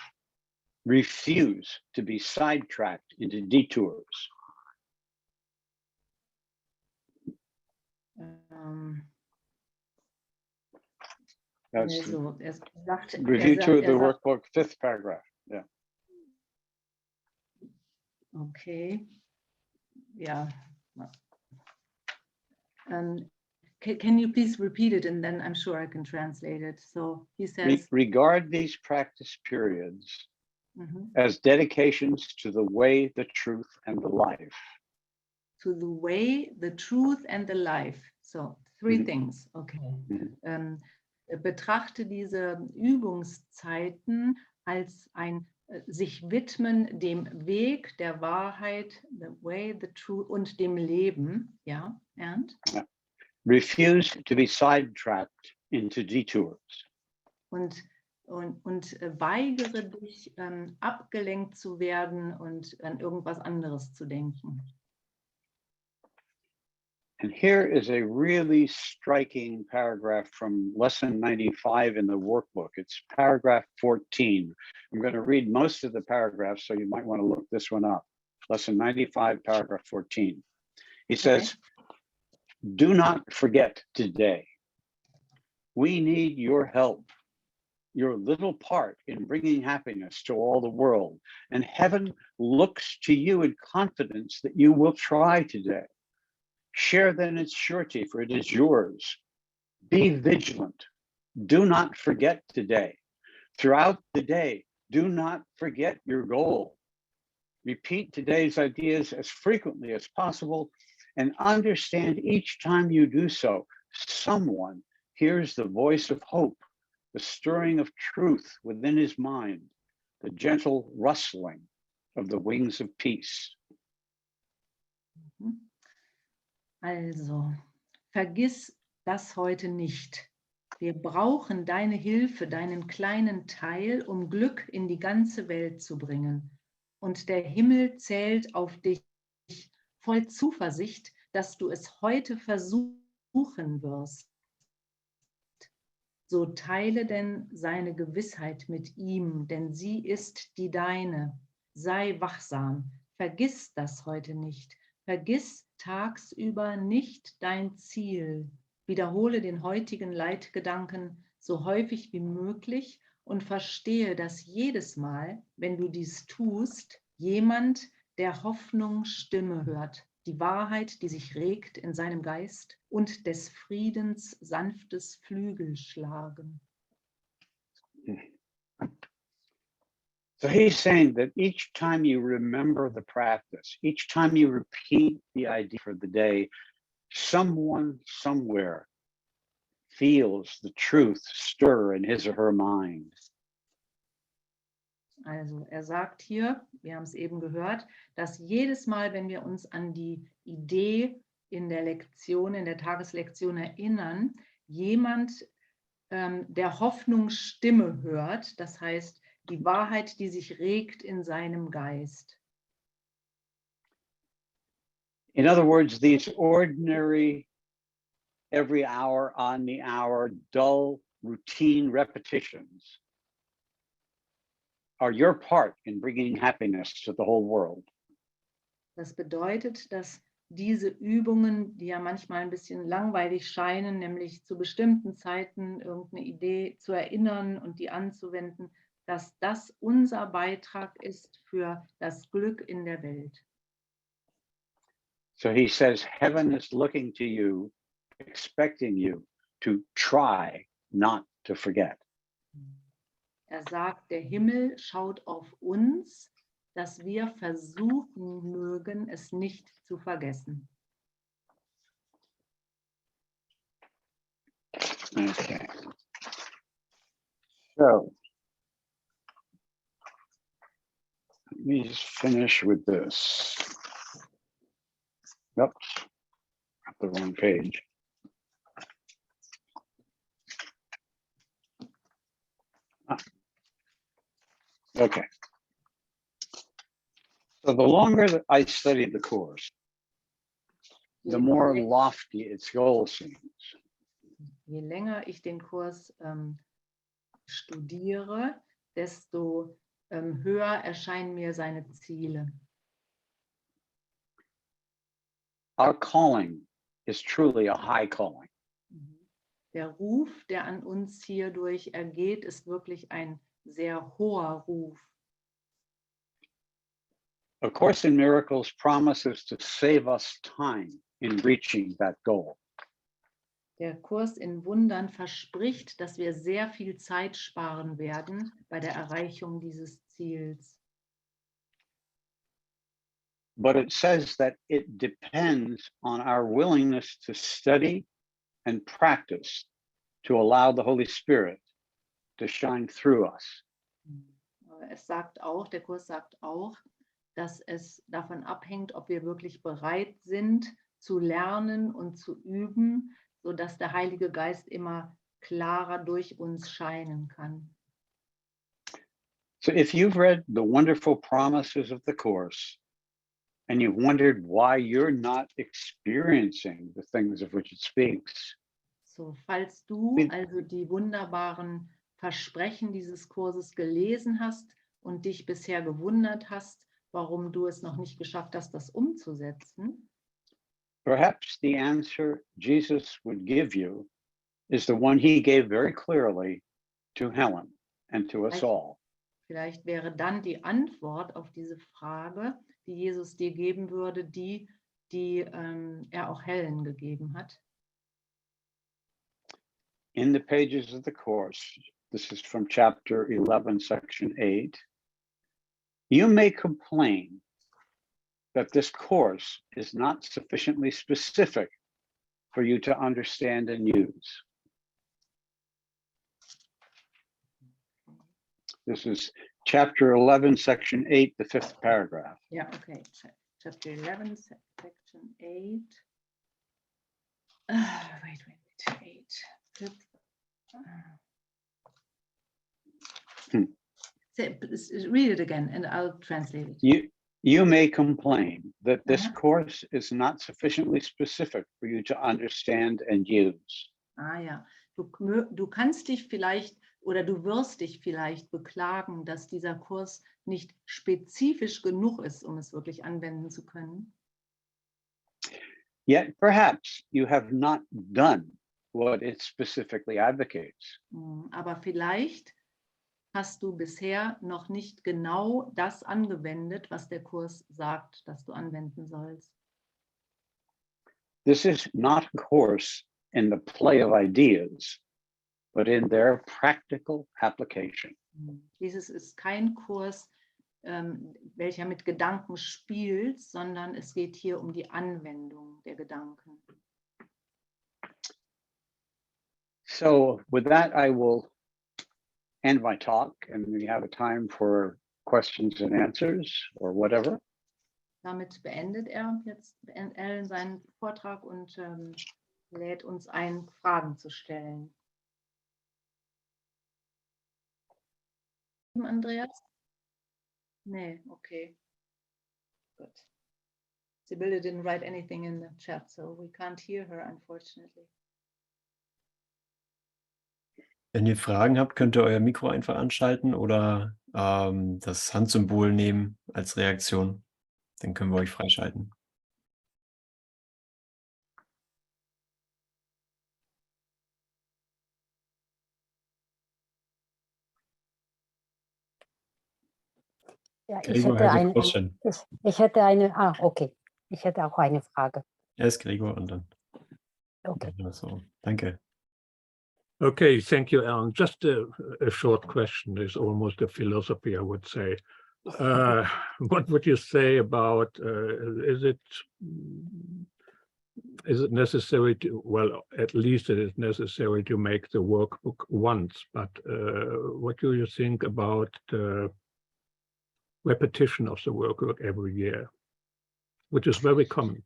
Refuse to be sidetracked into detours. That's Also, review to the workbook, fifth paragraph. Yeah. Okay. Yeah. Can you please repeat it, and then I'm sure I can translate it. So he says, regard these practice periods as dedications to the way, the truth, and the life. To the way, the truth, and the life. So three things. Okay. Betrachte diese Übungszeiten als ein sich widmen dem Weg, der Wahrheit, the way, the truth und dem Leben. Ja, and? Refuse to be sidetracked into detours. Und weigere dich, abgelenkt zu werden und an irgendwas anderes zu denken. And here is a really striking paragraph from lesson 95 in the workbook. It's paragraph 14. I'm going to read most of the paragraphs, so you might want to look this one up. Lesson 95, paragraph 14. He says, do not forget today. We need your help, your little part in bringing happiness to all the world. And heaven looks to you in confidence that you will try today. Share then its surety, for it is yours. Be vigilant. Do not forget today. Throughout the day, do not forget your goal. Repeat today's ideas as frequently as possible and understand each time you do so, someone hears the voice of hope, the stirring of truth within his mind, the gentle rustling of the wings of peace. Also, vergiss das heute nicht. Wir brauchen deine Hilfe, deinen kleinen Teil, um Glück in die ganze Welt zu bringen. Und der Himmel zählt auf dich voll Zuversicht, dass du es heute versuchen wirst. So teile denn seine Gewissheit mit ihm, denn sie ist die deine. Sei wachsam, vergiss das heute nicht. Vergiss tagsüber nicht dein Ziel. Wiederhole den heutigen Leitgedanken so häufig wie möglich und verstehe, dass jedes Mal, wenn du dies tust, jemand der Hoffnung Stimme hört, die Wahrheit, die sich regt in seinem Geist und des Friedens sanftes Flügelschlagen. So he's saying that each time you remember the practice, each time you repeat the idea for the day, someone somewhere feels the truth stir in his or her mind. Also sagt hier, wir haben es eben gehört, dass jedes Mal, wenn wir uns an die Idee in der Lektion, in der Tageslektion erinnern, jemand der Hoffnung Stimme hört, das heißt die Wahrheit, die sich regt in seinem Geist. In other words, these ordinary, every hour, on the hour, dull, routine repetitions are your part in bringing happiness to the whole world. Das bedeutet, dass diese Übungen, die ja manchmal ein bisschen langweilig scheinen, nämlich zu bestimmten Zeiten irgendeine Idee zu erinnern und die anzuwenden, dass das unser Beitrag ist für das Glück in der Welt. So he says, heaven is looking to you, expecting you to try not to forget. Sagt, der Himmel schaut auf uns, dass wir versuchen mögen, es nicht zu vergessen. Okay. So let me just finish with this. Oops, got the wrong page. Okay. So the longer that I study the course, the more lofty its goal seems. Je länger ich den Kurs studiere, desto höher erscheinen mir seine Ziele. Our calling is truly a high calling. Der Ruf, der an uns hierdurch ergeht, ist wirklich ein sehr hoher Ruf. A Course in Miracles promises to save us time in reaching that goal. Der Kurs in Wundern verspricht, dass wir sehr viel Zeit sparen werden bei der Erreichung dieses Ziels. But it says that it depends on our willingness to study and practice to allow the Holy Spirit to shine through us. Es sagt auch, der Kurs sagt auch, dass es davon abhängt, ob wir wirklich bereit sind, zu lernen und zu üben, sodass der Heilige Geist immer klarer durch uns scheinen kann. So if you've read the wonderful promises of the Course and you've wondered why you're not experiencing the things of which it speaks, So, falls du also die wunderbaren Versprechen dieses Kurses gelesen hast und dich bisher gewundert hast, warum du es noch nicht geschafft hast, das umzusetzen, perhaps the answer Jesus would give you is the one he gave very clearly to Helen and to us all. vielleicht wäre dann die Antwort auf diese Frage, die Jesus dir geben würde, die er auch Helen gegeben hat. In the pages of the Course, this is from chapter 11, section 8, you may complain that this course is not sufficiently specific for you to understand and use. This is chapter 11, section 8, the 5th paragraph. Ja, okay. Chapter 11, section 8. Wait, 8. Read it again and I'll translate it. You may complain that this Uh-huh. course is not sufficiently specific for you to understand and use. Ah ja, du kannst dich vielleicht oder du wirst dich vielleicht beklagen, dass dieser Kurs nicht spezifisch genug ist, um es wirklich anwenden zu können. Yet perhaps you have not done what it specifically advocates. Aber vielleicht hast du bisher noch nicht genau das angewendet, was der Kurs sagt, dass du anwenden sollst. This is not a course in the play of ideas, but in their practical application. Dieses ist kein Kurs, welcher mit Gedanken spielt, sondern es geht hier um die Anwendung der Gedanken. So with that, I will end my talk and we have a time for questions and answers or whatever. Damit beendet er jetzt Alan seinen Vortrag und lädt uns ein, Fragen zu stellen. Andreas? Nee, okay. Good. Sibylle didn't write anything in the chat, so we can't hear her, unfortunately. Wenn ihr Fragen habt, könnt ihr euer Mikro einfach anschalten oder das Handsymbol nehmen als Reaktion. Dann können wir euch freischalten. Ja, Gregor has a question. ich hätte eine, okay. Ich hätte auch eine Frage. Erst Gregor und dann. Okay. So, danke. Okay, thank you, Alan. Just a short question. It's almost a philosophy, I would say. What would you say about, is it necessary to, well, at least it is necessary to make the workbook once, but what do you think about the repetition of the workbook every year, which is very common?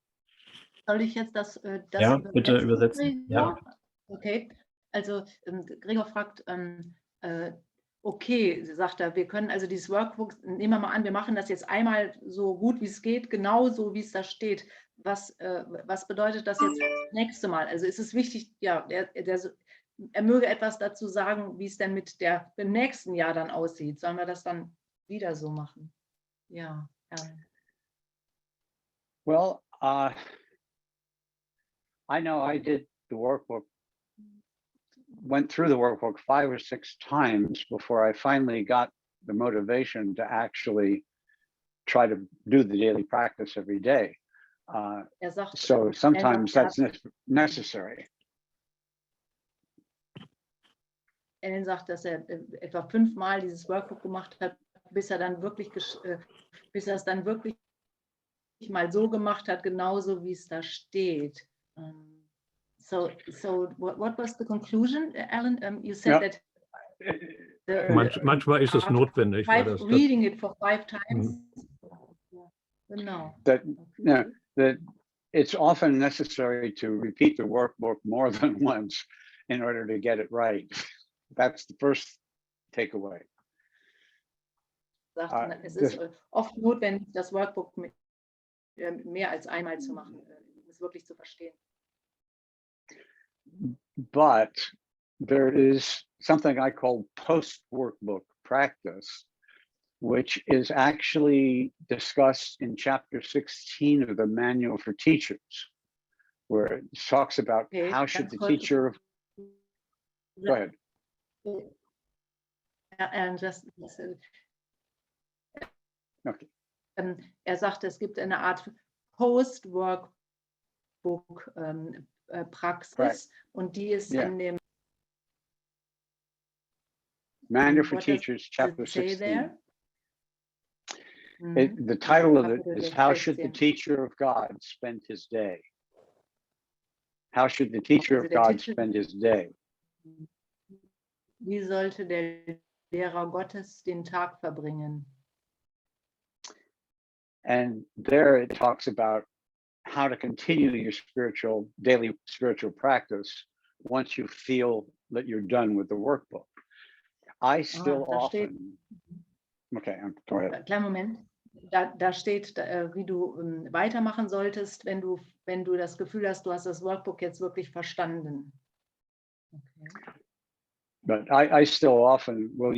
Soll ich jetzt das Ja, bitte übersetzen. Gregor? Ja. Okay, also Gregor fragt, okay, sagt er, wir können also dieses Workbook, nehmen wir mal an, wir machen das jetzt einmal so gut wie es geht, genauso wie es da steht. Was bedeutet das jetzt das nächste Mal? Also ist es wichtig, ja, er möge etwas dazu sagen, wie es denn mit dem nächsten Jahr dann aussieht. Sollen wir das dann wieder so machen? Ja. Well, I know I did the workbook, went through the workbook 5 or 6 times before I finally got the motivation to actually try to do the daily practice every day. Sagt, so sometimes that's necessary. Alan sagt, dass er etwa 5-mal dieses Workbook gemacht hat, bis er es dann wirklich mal so gemacht hat, genauso wie es da steht. So what was the conclusion, Alan? You said that manchmal ist es notwendig. Reading it for 5 times. Genau. That it's often necessary to repeat the workbook more than once in order to get it right. That's the first takeaway. Es ist oft notwendig, das Workbook mehr als einmal zu machen, um es wirklich zu verstehen. But there is something I call post-workbook practice, which is actually discussed in chapter 16 of the Manual for Teachers, where it talks about how should the teacher... Go ahead. And just, okay. Sagt, es gibt eine Art Post-Workbook Praxis, right. Und die ist in dem Manual for Teachers, chapter 16. The title of it is How Should the Teacher of God Spend His Day? How should the teacher of God spend his day? Wie sollte der Lehrer Gottes den Tag verbringen. And there it talks about how to continue your daily spiritual practice once you feel that you're done with the workbook. I still da steht- often, okay, go ahead. Kleinen Moment. Da steht, wie du weitermachen solltest, wenn du das Gefühl hast, du hast das Workbook jetzt wirklich verstanden. Okay. But I still often will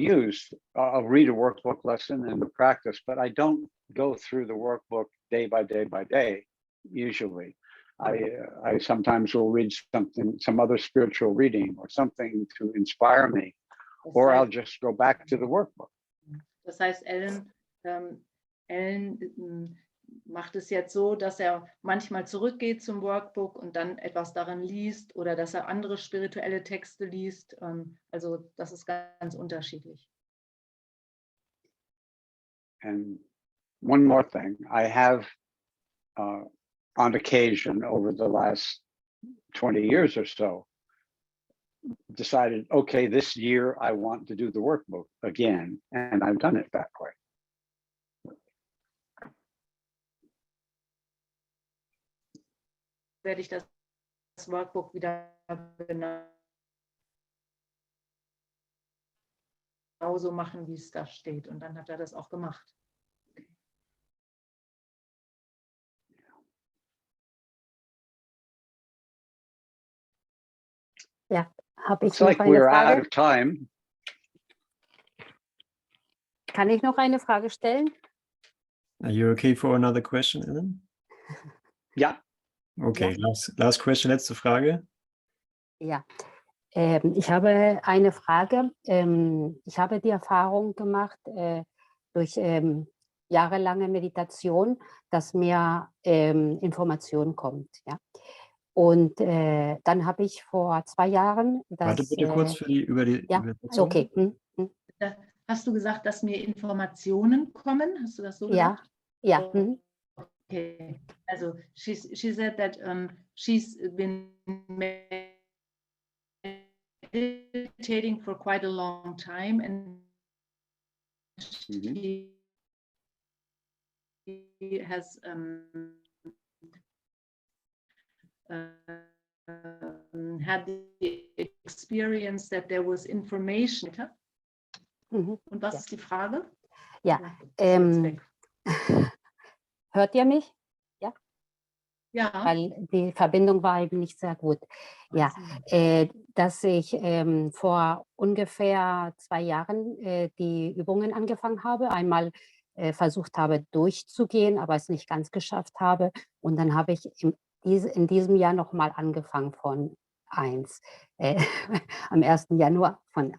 I'll read a workbook lesson and the practice, but I don't go through the workbook day by day, usually. I sometimes will read some other spiritual reading or something to inspire me, or I'll just go back to the workbook. Das heißt, Ellen macht es jetzt so, dass er manchmal zurückgeht zum Workbook und dann etwas darin liest oder dass er andere spirituelle Texte liest. Also das ist ganz unterschiedlich. And one more thing, I have on occasion over the last 20 years or so decided, okay, this year I want to do the workbook again, and I've done it that way. Werde ich das Workbook wieder genauso machen, wie es da steht. Und dann hat er das auch gemacht. Ja, habe ich It's noch like eine we're out Frage? of time. Kann ich noch eine Frage stellen? Are you okay for another question, Ellen? Yeah. Okay, Ja. last question, letzte Frage. Ja, ich habe eine Frage. Ich habe die Erfahrung gemacht durch jahrelange Meditation, dass mir Information kommt. Ja? Und dann habe ich vor 2 Jahren Warte das... bitte kurz über die ja, Übersetzung. okay. Hast du gesagt, dass mir Informationen kommen? Hast du das so Ja, gesagt? ja. Okay. Also she said that she's been meditating for quite a long time and she has had the experience that there was information. Mhm. Und was Ja. ist die Frage? Ja, Ist jetzt weg. hört ihr mich? Ja. Weil die Verbindung war eben nicht sehr gut. Ja, dass ich vor ungefähr 2 Jahren die Übungen angefangen habe. Einmal versucht habe durchzugehen, aber es nicht ganz geschafft habe. Und dann habe ich in diesem Jahr nochmal angefangen von 1. Am 1. Januar von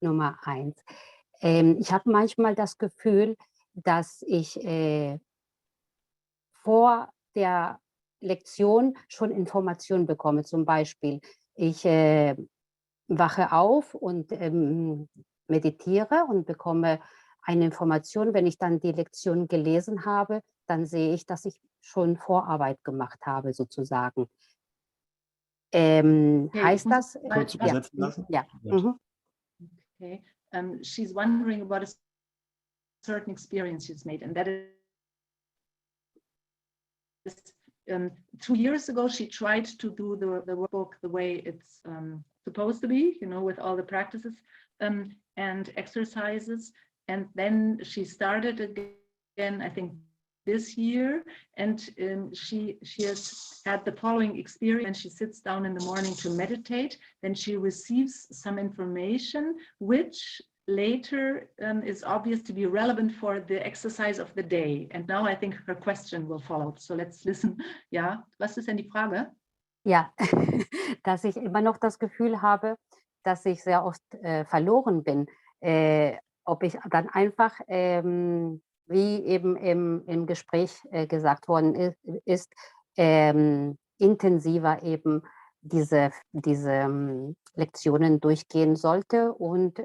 Nummer 1. Ich habe manchmal das Gefühl, dass ich vor der Lektion schon Informationen bekomme. Zum Beispiel, ich wache auf und meditiere und bekomme eine Information. Wenn ich dann die Lektion gelesen habe, dann sehe ich, dass ich schon Vorarbeit gemacht habe, sozusagen. Heißt das? Kurz übersetzen lassen? Ja. Okay. She's wondering about a certain experience she's made, and that is 2 years ago, she tried to do the workbook the way it's supposed to be, with all the practices and exercises. And then she started again, I think, this year. And she has had the following experience. She sits down in the morning to meditate. Then she receives some information, which later is obvious to be relevant for the exercise of the day. And now I think her question will follow. So let's listen. Ja, was ist denn die Frage? Ja, dass ich immer noch das Gefühl habe, dass ich sehr oft verloren bin. Ob ich dann einfach, wie eben im Gespräch gesagt worden ist, intensiver eben diese Lektionen durchgehen sollte. Und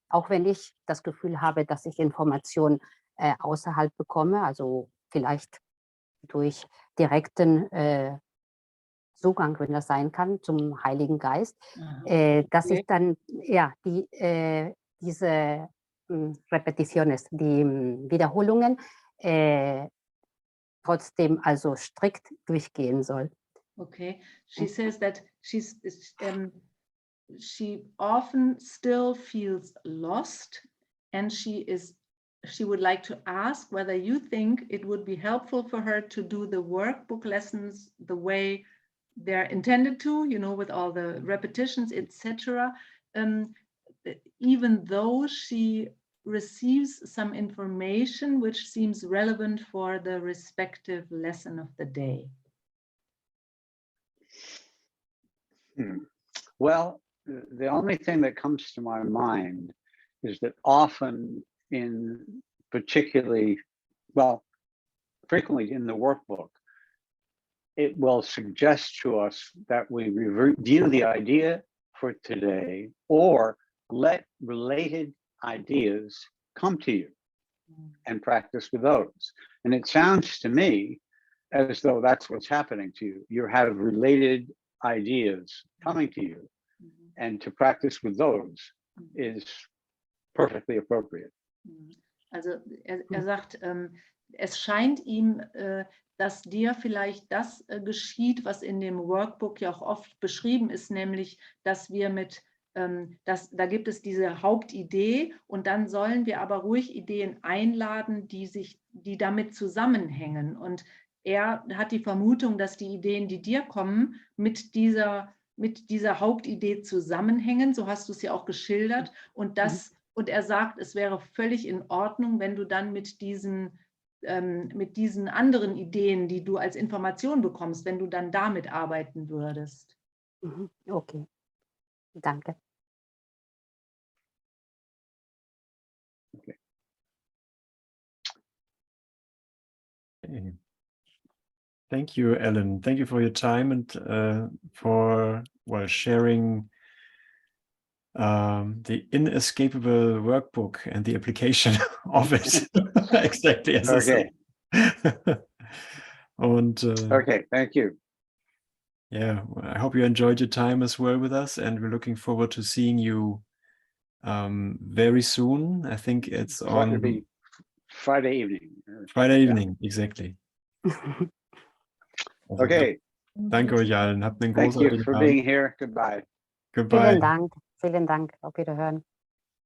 auch wenn ich das Gefühl habe, dass ich Informationen außerhalb bekomme, also vielleicht durch direkten Zugang, wenn das sein kann, zum Heiligen Geist, dass ich dann die diese Repeticiones, die Wiederholungen, trotzdem also strikt durchgehen soll. Okay, she says that she often still feels lost, and she would like to ask whether you think it would be helpful for her to do the workbook lessons the way they're intended to, you know, with all the repetitions, etc. Even though she receives some information which seems relevant for the respective lesson of the day. Well, the only thing that comes to my mind is that often frequently in the workbook, it will suggest to us that we review the idea for today or let related ideas come to you and practice with those. And it sounds to me as though that's what's happening to you. You have related ideas coming to you, and to practice with those is perfectly appropriate. Also sagt, es scheint ihm, dass dir vielleicht das geschieht, was in dem Workbook ja auch oft beschrieben ist, nämlich, dass wir da gibt es diese Hauptidee und dann sollen wir aber ruhig Ideen einladen, die damit zusammenhängen. Und er hat die Vermutung, dass die Ideen, die dir kommen, mit dieser Hauptidee zusammenhängen. So hast du es ja auch geschildert. Und er sagt, es wäre völlig in Ordnung, wenn du dann mit diesen anderen Ideen, die du als Information bekommst, wenn du dann damit arbeiten würdest. Okay, danke. Okay. Thank you, Ellen. Thank you for your time and for sharing the inescapable workbook and the application of it. Exactly as Okay. And Okay, thank you. yeah, I hope you enjoyed your time as well with us, and we're looking forward to seeing you very soon. I think it's on Friday evening. Friday evening, exactly. Okay. Danke euch allen. Habt einen Thank you großartigen for Abend. being here. Goodbye. Goodbye. Vielen Dank, auf Wiederhören.